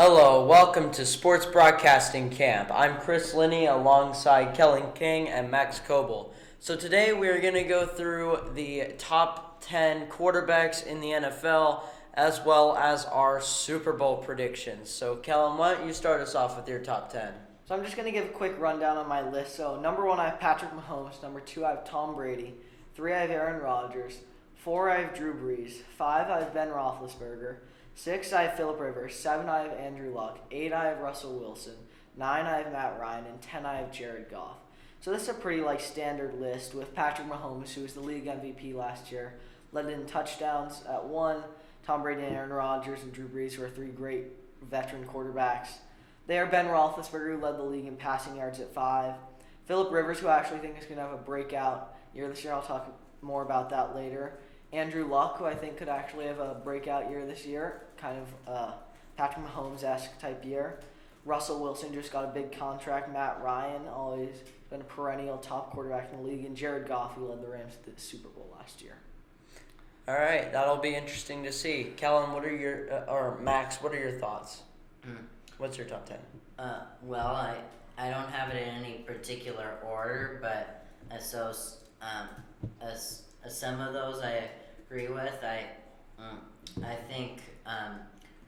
Hello, welcome to Sports Broadcasting Camp. I'm Chris Linney alongside Kellen King and Max Coble. So today we are going to go through the top 10 quarterbacks in the NFL as well as our Super Bowl predictions. So Kellen, why don't you start us off with your top 10? So I'm just going to give a quick rundown on my list. So number 1, I have Patrick Mahomes. Number 2, I have Tom Brady. 3, I have Aaron Rodgers. 4, I have Drew Brees. 5, I have Ben Roethlisberger. 6, I have Philip Rivers. 7, I have Andrew Luck. 8, I have Russell Wilson. 9, I have Matt Ryan. And 10, I have Jared Goff. So this is a pretty standard list with Patrick Mahomes, who was the league MVP last year, led in touchdowns at 1. Tom Brady and Aaron Rodgers and Drew Brees, who are 3 great veteran quarterbacks. They are Ben Roethlisberger, who led the league in passing yards at 5. Philip Rivers, who I actually think is going to have a breakout year this year. I'll talk more about that later. Andrew Luck, who I think could actually have a breakout year this year, kind of Patrick Mahomes-esque type year. Russell Wilson just got a big contract. Matt Ryan, always been a perennial top quarterback in the league. And Jared Goff, who led the Rams to the Super Bowl last year. All right, that'll be interesting to see. Kellen, what are your, or Max, what are your thoughts? What's your top 10? Well, I don't have it in any particular order, but some of those I agree with. I think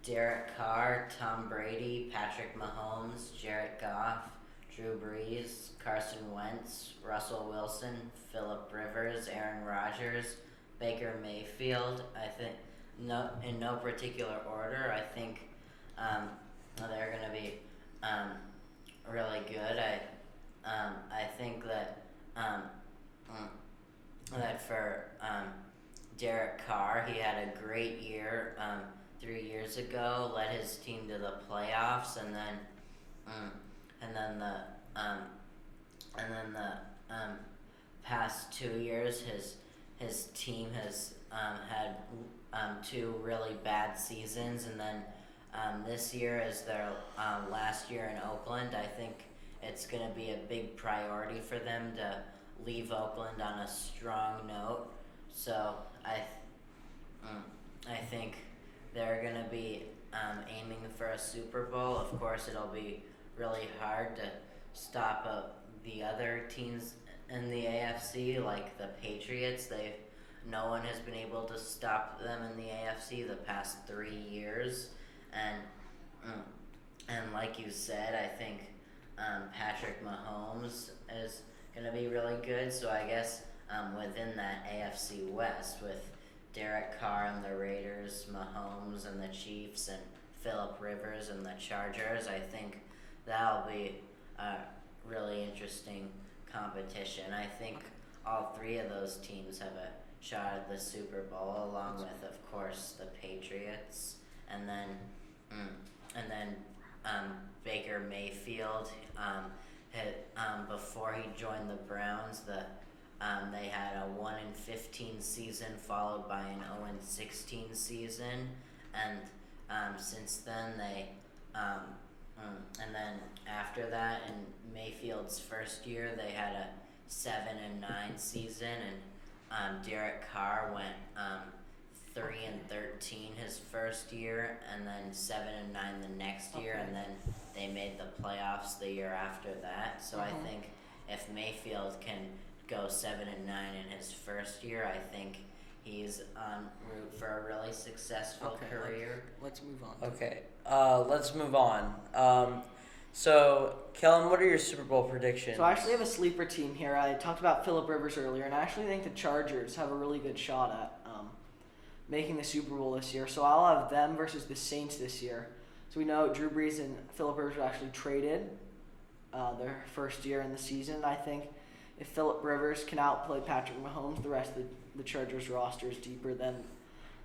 Derek Carr, Tom Brady, Patrick Mahomes, Jared Goff, Drew Brees, Carson Wentz, Russell Wilson, Philip Rivers, Aaron Rodgers, Baker Mayfield. I think in no particular order. I think they're going to be really good. I think that that for Derek Carr, he had a great year 3 years ago. Led his team to the playoffs, and then the past 2 years, his team has had 2 really bad seasons, and then this year is their last year in Oakland. I think it's going to be a big priority for them to leave Oakland on a strong note. So I think they're going to be aiming for a Super Bowl. Of course, it'll be really hard to stop the other teams in the AFC, like the Patriots. No one has been able to stop them in the AFC the past 3 years. And like you said, I think Patrick Mahomes is going to be really good. So I guess within that AFC West, with Derek Carr and the Raiders, Mahomes and the Chiefs, and Philip Rivers and the Chargers, I think that'll be a really interesting competition. I think all 3 of those teams have a shot at the Super Bowl, along with, of course, the Patriots, and then Baker Mayfield before he joined the Browns, they had a 1-15 season followed by an 0-16 season, and since then and then after that, in Mayfield's first year, they had a 7-9 season, and Derek Carr went 3-13 his first year, and then 7-9 the next year, and then they made the playoffs the year after that. So I think if Mayfield can go 7-9 in his first year, I think he's en route for a really successful career. Let's move on. Okay, let's move on. So, Kellen, what are your Super Bowl predictions? So I actually have a sleeper team here. I talked about Philip Rivers earlier, and I actually think the Chargers have a really good shot at making the Super Bowl this year. So I'll have them versus the Saints this year. So we know Drew Brees and Philip Rivers were actually traded their first year in the season. I think if Philip Rivers can outplay Patrick Mahomes, the rest of the Chargers roster is deeper than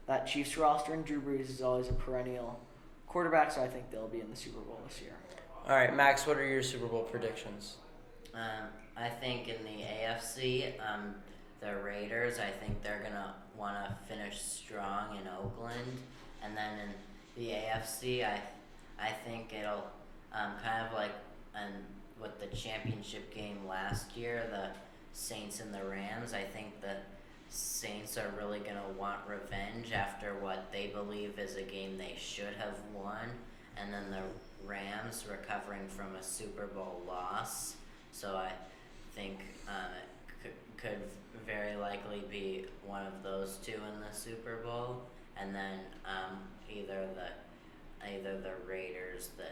that Chiefs roster, and Drew Brees is always a perennial quarterback, so I think they'll be in the Super Bowl this year. All right, Max, what are your Super Bowl predictions? I think in the AFC, the Raiders, I think they're going to want to finish strong in Oakland. And then in the AFC, I think it'll kind of like with the championship game last year, the Saints and the Rams, I think the Saints are really going to want revenge after what they believe is a game they should have won. and then the Rams recovering from a Super Bowl loss. So I think it could very likely be one of those two in the Super Bowl, and then either the Raiders, the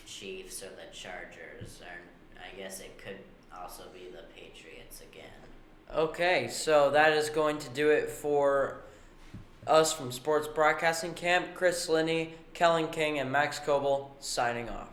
Chiefs, or the Chargers, or I guess it could also be the Patriots again. Okay, so that is going to do it for us from Sports Broadcasting Camp. Chris Linney, Kellen King, and Max Coble signing off.